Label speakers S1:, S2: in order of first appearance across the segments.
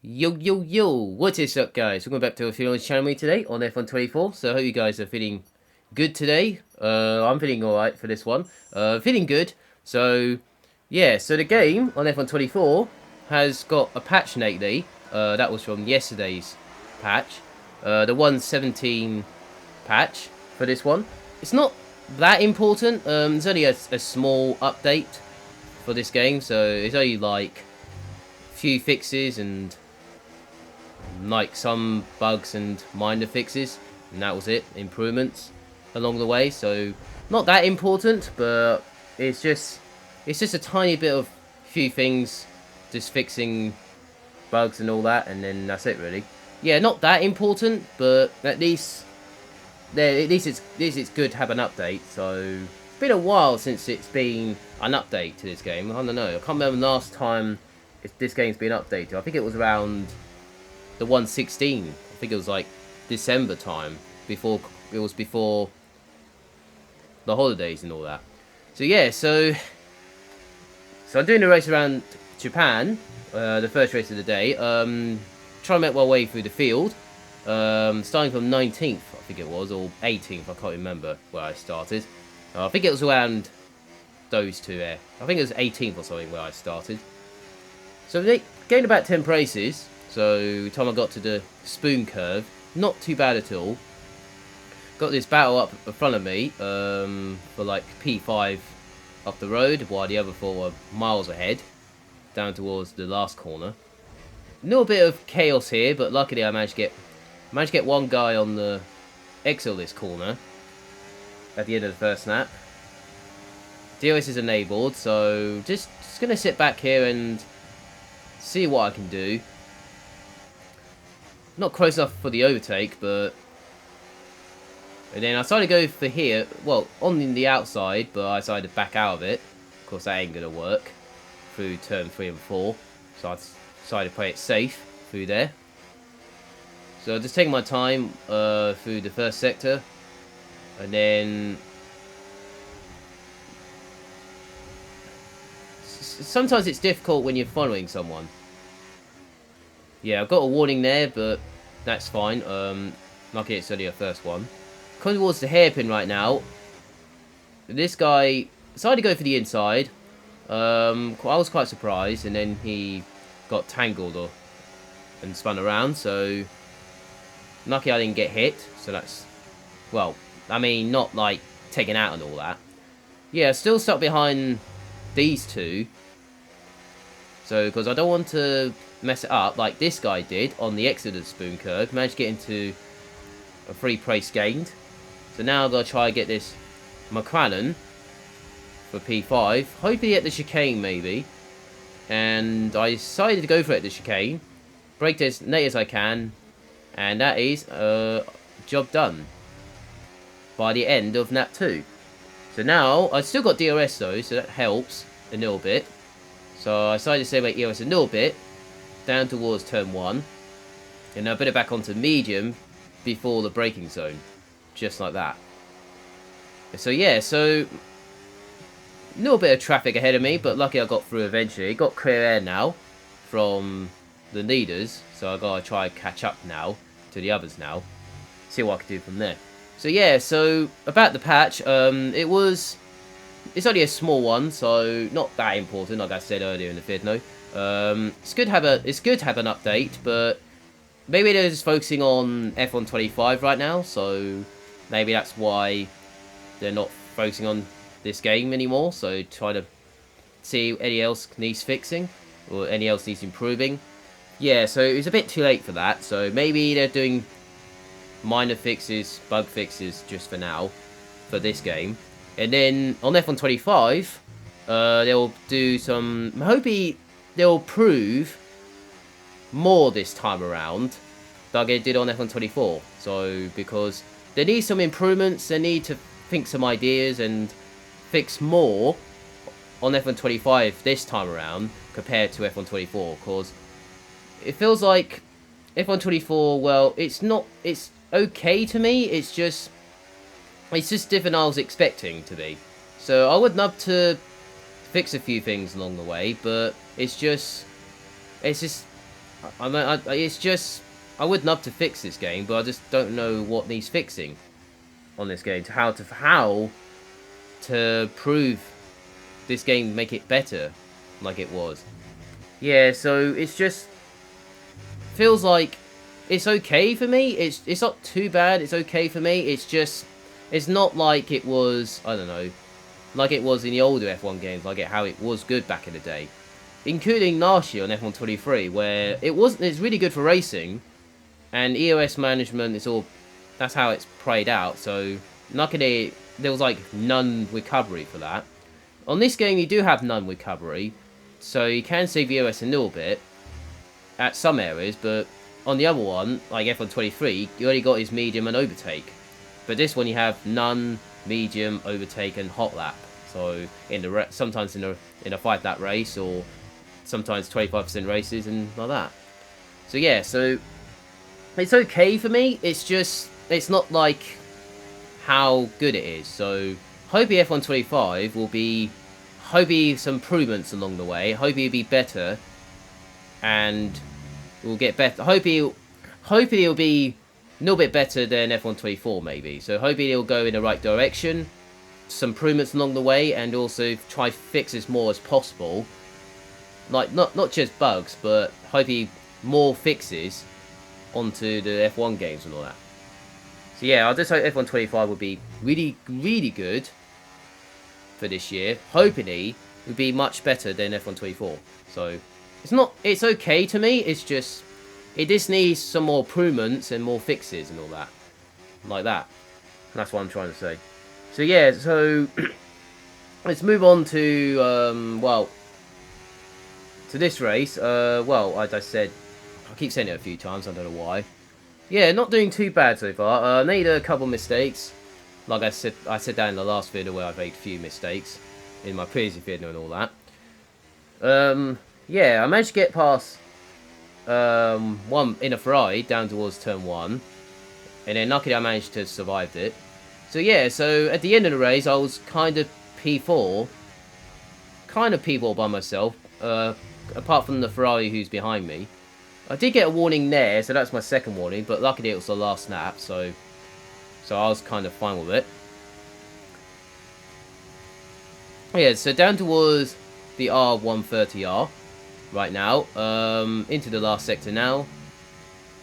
S1: Yo, what is up guys? Welcome back to a video on the channel today on F124. So I hope you guys are feeling good today. I'm feeling alright for this one. Feeling good. So yeah, so the game on F124 has got a patch lately. That was from yesterday's patch. The 1.17 patch for this one. It's not that important. It's only a small update for this game. So it's only like a few fixes and like some bugs and minor fixes, and that was it. Improvements along the way, so not that important, but it's just a tiny bit of few things, just fixing bugs and all that, and then that's it really. Yeah, not that important, but at least it's good to have an update. So it's been a while since it's been an update to this game. I don't know, I can't remember the last time this game's been updated. I think it was around the 1.16. I think it was like December time, before the holidays and all that. So yeah, so I'm doing a race around Japan, the first race of the day. Trying to make my way through the field, starting from 19th, I think it was, or 18th. I can't remember where I started. I think it was around those two there. I think it was 18th or something where I started. So they gained about 10 places. So, time I got to the spoon curve, not too bad at all. Got this battle up in front of me, for like P5 up the road, while the other four were miles ahead, down towards the last corner. A little bit of chaos here, but luckily I managed to get one guy on the exit of this corner at the end of the first lap. DRS is enabled, so just gonna sit back here and see what I can do. Not close enough for the overtake, but... And then I decided to go for here, well, on the outside, but I decided to back out of it. Of course, that ain't going to work through turn 3 and 4. So I decided to play it safe through there. So just taking my time through the first sector. And then... Sometimes it's difficult when you're following someone. Yeah, I've got a warning there, but that's fine. Lucky it's only a first one. Coming towards the hairpin right now. This guy decided to go for the inside. I was quite surprised, and then he got tangled and spun around. So lucky I didn't get hit. So that's, well, I mean, not like taken out and all that. Yeah, still stuck behind these two. So because I don't want to mess it up like this guy did on the exit of the spoon curve. Managed to get into a free place gained. So now I've got to try and get this McLaren for P5. Hopefully at the chicane maybe. And I decided to go for it at the chicane. Brake as late as I can. And that is job done. By the end of lap 2. So now I still got DRS though, so that helps a little bit. So I decided to save my EOS a little bit. Down towards turn 1. And I put it back onto medium before the braking zone. Just like that. So yeah, so a little bit of traffic ahead of me, but lucky I got through eventually. Got clear air now from the leaders. So I gotta try and catch up now to the others now. See what I can do from there. So yeah, so about the patch, it's only a small one, so not that important, like I said earlier in the video. It's good to have an update, but maybe they're just focusing on F125 right now, so maybe that's why they're not focusing on this game anymore. So try to see any else needs fixing or any else needs improving. Yeah, so it's a bit too late for that. So maybe they're doing minor fixes, bug fixes just for now for this game. And then on F125, they'll do some... Hopefully they'll prove more this time around like they did on F124. So, because they need some improvements, they need to think some ideas and fix more on F125 this time around compared to F124. Because it feels like F124, well, it's okay to me, it's just different than I was expecting to be. So I would love to fix a few things along the way, but it's just It's just, I would love to fix this game, but I just don't know what needs fixing on this game. How to prove this game, make it better like it was. Yeah, so it's just feels like it's okay for me. It's not too bad. It's okay for me. It's just, it's not like it was, I don't know, like it was in the older F1 games, like how it was good back in the day. Including last year on F1 23, where it's really good for racing, and EOS management is all, that's how it's played out. So luckily there was like none recovery for that. On this game you do have none recovery, so you can save EOS a little bit at some areas, but on the other one, like F1 23, you only got his medium and overtake. But this one you have none, medium, overtake, and hot lap. So in the sometimes in a 5-lap race, or sometimes 25% races and like that. So yeah, so it's okay for me. It's just, it's not like how good it is. So hopefully F1 25 will be, hopefully some improvements along the way. Hopefully it'll be better, and we'll get better. Hopefully it'll be a little bit better than F1 24 maybe. So hopefully it'll go in the right direction. Some improvements along the way, and also try fix as more as possible. Like not just bugs, but hopefully more fixes onto the F1 games and all that. So yeah, I just hope F1 25 will be really, really good for this year. Hopefully it will be much better than F1 24. So it's okay to me. It's just, it just needs some more improvements and more fixes and all that, like that. That's what I'm trying to say. So yeah, so let's move on to well, to this race. Well, as I said, I keep saying it a few times, I don't know why. Yeah, not doing too bad so far. Made a couple mistakes. Like I said that in the last video where I made a few mistakes in my previous video and all that. Yeah, I managed to get past one in a Ferrari down towards turn 1, and then luckily I managed to survive it. So yeah, so at the end of the race I was kind of P4 by myself, apart from the Ferrari who's behind me. I did get a warning there, so that's my second warning, but luckily it was the last lap, so I was kind of fine with it. Yeah, so down towards the R130R right now, into the last sector now.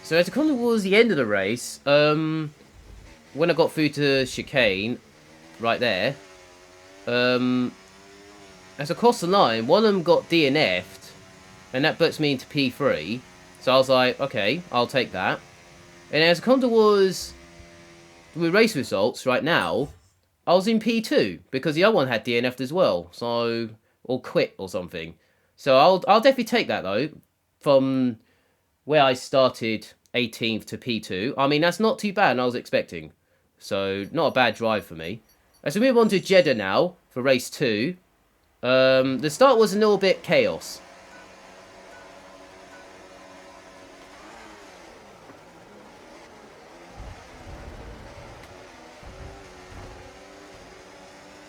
S1: So as I come towards the end of the race, when I got through to chicane, right there, as I crossed the line, one of them got DNF'd, and that puts me into P3. So I was like, okay, I'll take that. And as I come towards the race results right now, I was in P2 because the other one had DNF'd as well, so, or quit or something. So I'll definitely take that though, from where I started 18th to P2. I mean, that's not too bad, and I was expecting. So not a bad drive for me. As we move on to Jeddah now for race 2, the start was a little bit chaos.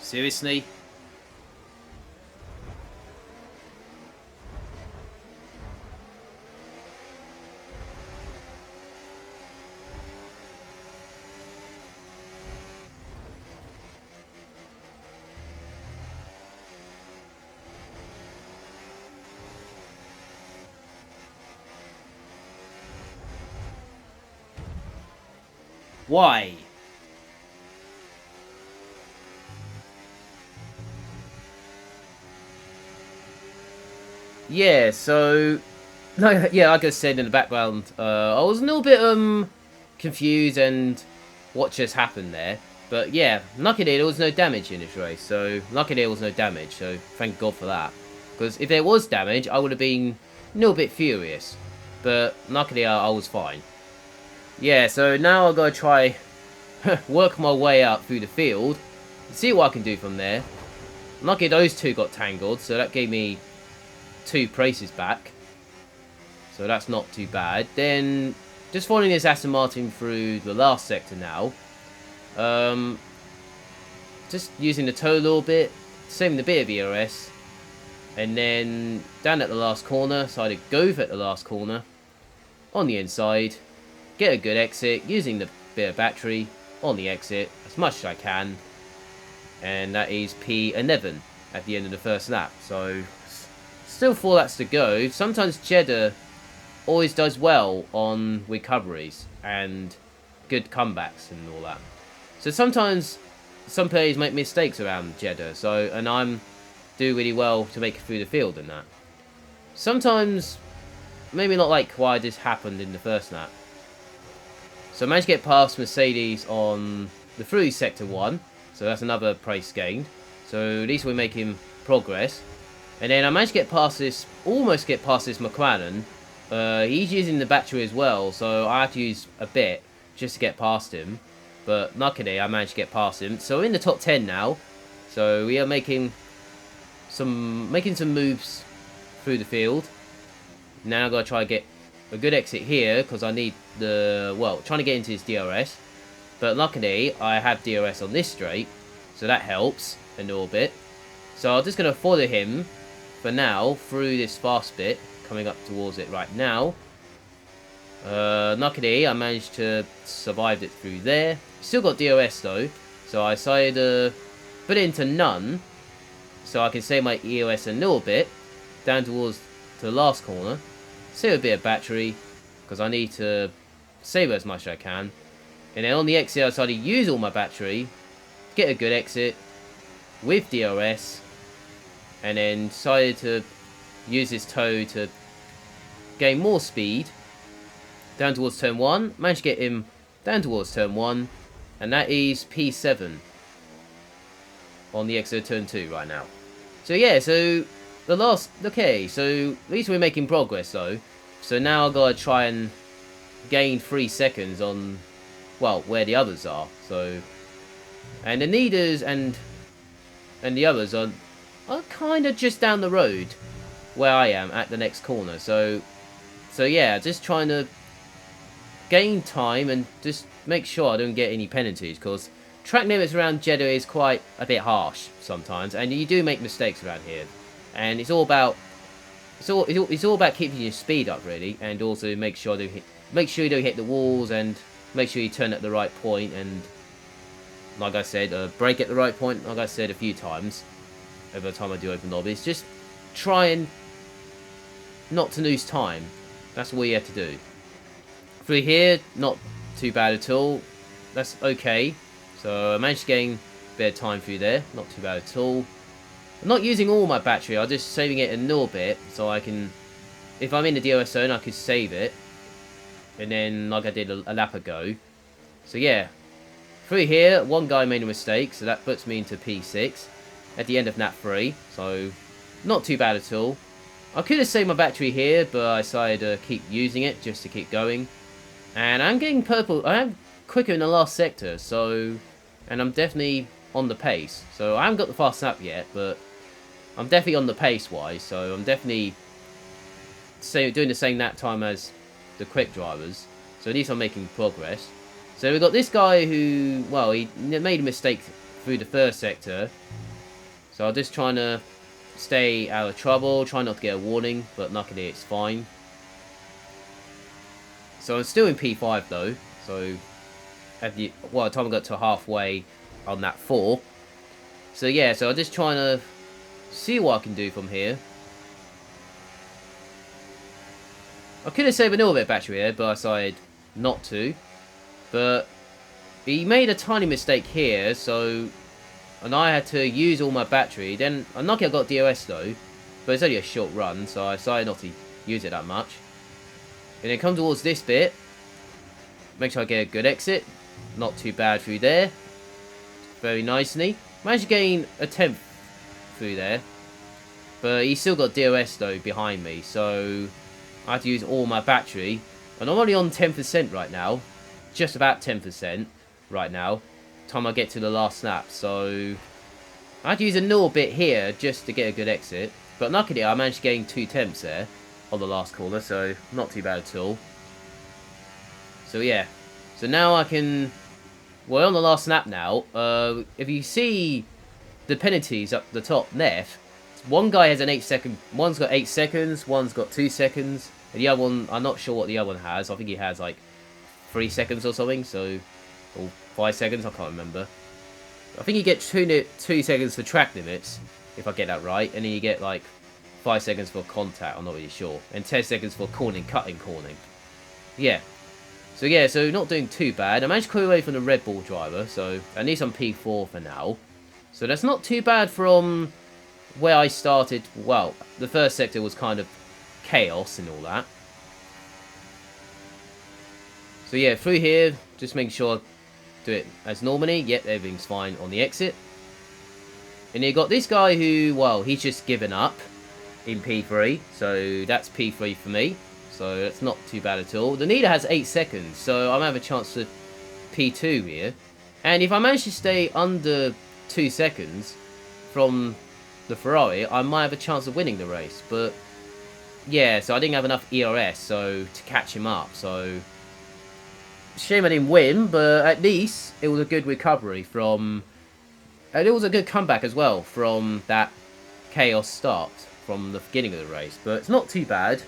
S1: Seriously? Why? Yeah, so no, yeah, like I said in the background, I was a little bit confused and what just happened there. But yeah, luckily there was no damage in this race. So luckily there was no damage. So thank God for that. Because if there was damage, I would have been a little bit furious. But luckily I was fine. Yeah, so now I've got to try work my way up through the field, see what I can do from there. Luckily those two got tangled, so that gave me 2 places back. So that's not too bad. Then, just following this Aston Martin through the last sector now. Just using the toe a little bit, saving a bit of ERS. And then down at the last corner, so I did go at the last corner. on the inside, get a good exit using the bit of battery on the exit as much as I can, and that is P11 at the end of the first lap. So still 4 laps to go. Sometimes Cheddar always does well on recoveries and good comebacks and all that. So sometimes some players make mistakes around Cheddar, and I'm do really well to make it through the field and that. Sometimes maybe not like why this happened in the first lap. So I managed to get past Mercedes on the through sector 1. So that's another place gained. So at least we're making progress. And then I managed to get past this, almost get past this McLaren. He's using the battery as well, so I have to use a bit just to get past him. But luckily I managed to get past him. So we're in the top 10 now. So we are making some moves through the field. Now I've got to try to get a good exit here because I need trying to get into his DRS. But luckily I have DRS on this straight, so that helps a little bit. So I'm just going to follow him for now through this fast bit, coming up towards it right now. Luckily I managed to survive it through there. Still got DRS though, so I decided to put it into none, so I can save my EOS a little bit, down towards to the last corner. Save a bit of battery, because I need to save as much as I can. And then on the exit I decided to use all my battery, get a good exit with DRS, and then decided to use this toe to gain more speed down towards turn 1. Managed to get him down towards turn 1, and that is P7 on the exit of turn 2 right now. So yeah, so the last, okay, so at least we're making progress though. So now I've got to try and gain 3 seconds on, well, where the others are. So, and the leaders and the others are kind of just down the road where I am at the next corner. So yeah, just trying to gain time and just make sure I don't get any penalties, because track limits around Jeddah is quite a bit harsh sometimes, and you do make mistakes around here. And it's all about keeping your speed up really, and also make sure you don't hit the walls, and make sure you turn at the right point, and like I said, brake at the right point. Like I said a few times over the time I do open lobbies, just try and not to lose time. That's all you have to do. Through here, not too bad at all. That's okay. So I managed to gain a bit of time through there. Not too bad at all. I'm not using all my battery. I'm just saving it a little bit so I can, if I'm in the DRS zone, I could save it. And then, like I did a lap ago. So yeah. Through here, one guy made a mistake, so that puts me into P6 at the end of lap 3. So, not too bad at all. I could have saved my battery here, but I decided to keep using it just to keep going. And I'm getting purple. I am quicker in the last sector, so, and I'm definitely on the pace. So I haven't got the fast lap yet, but I'm definitely on the pace wise. So I'm definitely doing the same lap time as the quick drivers. So at least I'm making progress. So we've got this guy who, well, he made a mistake through the first sector. So I'm just trying to stay out of trouble, try not to get a warning, but luckily it's fine. So I'm still in P5 though, so at the time I got to halfway on that 4. So yeah, so I'm just trying to see what I can do from here. I could have saved a little bit of battery here, but I decided not to. But he made a tiny mistake here, so, and I had to use all my battery. Then I'm lucky I got DRS though, but it's only a short run, so I decided not to use it that much. And then come towards this bit, make sure I get a good exit. Not too bad through there. Very nicely. Managed to gain a 10th through there. But he's still got DRS though behind me, so I have to use all my battery. And I'm only on 10% right now. Just about 10% right now. Time I get to the last lap. So I have to use a little bit here just to get a good exit. But luckily I managed to gain 2 temps there on the last corner, so not too bad at all. So yeah, so now I can, well, on the last lap now, if you see the penalties up the top left, one guy has an 8 second, one's got 8 seconds, one's got 2 seconds, And the other one, I'm not sure what the other one has. I think he has like 3 seconds or something, so, or 5 seconds, I can't remember. I think you get 2 seconds for track limits, if I get that right, and then you get like 5 seconds for contact, I'm not really sure, and 10 seconds for corning, cutting, corning. Yeah. So yeah, so not doing too bad. I managed to clear away from the Red Bull driver, so at least I'm P4 for now. So that's not too bad from where I started. Well, the first sector was kind of chaos and all that. So yeah, through here, just making sure I do it as normally. Yep, everything's fine on the exit. And you got this guy who, well, he's just given up in P3. So that's P3 for me. So that's not too bad at all. The leader has 8 seconds, so I might have a chance to P2 here. And if I manage to stay under 2 seconds from the Ferrari, I might have a chance of winning the race. But yeah, so I didn't have enough ERS to catch him up. So shame I didn't win, but at least it was a good recovery from... And it was a good comeback as well from that chaos start from the beginning of the race. But it's not too bad.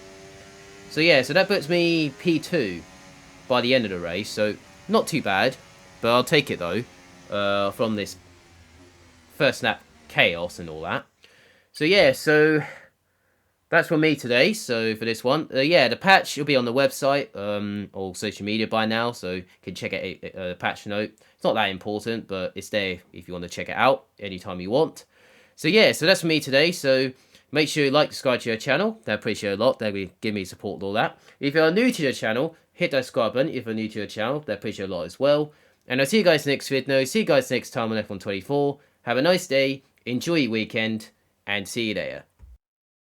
S1: So yeah, so that puts me P2 by the end of the race. So not too bad, but I'll take it though from this first lap chaos and all that. So yeah, so that's from me today. So for this one, yeah, the patch will be on the website or social media by now, so you can check out a patch note. It's not that important, but it's there if you want to check it out anytime you want. So yeah, so that's for me today. So make sure you like, subscribe to your channel. They appreciate it a lot. They will give me support and all that. If you're new to the channel, hit that subscribe button. If you're new to the channel, they appreciate it a lot as well. And I'll see you guys next video. See you guys next time on F124. Have a nice day. Enjoy your weekend. And see you later.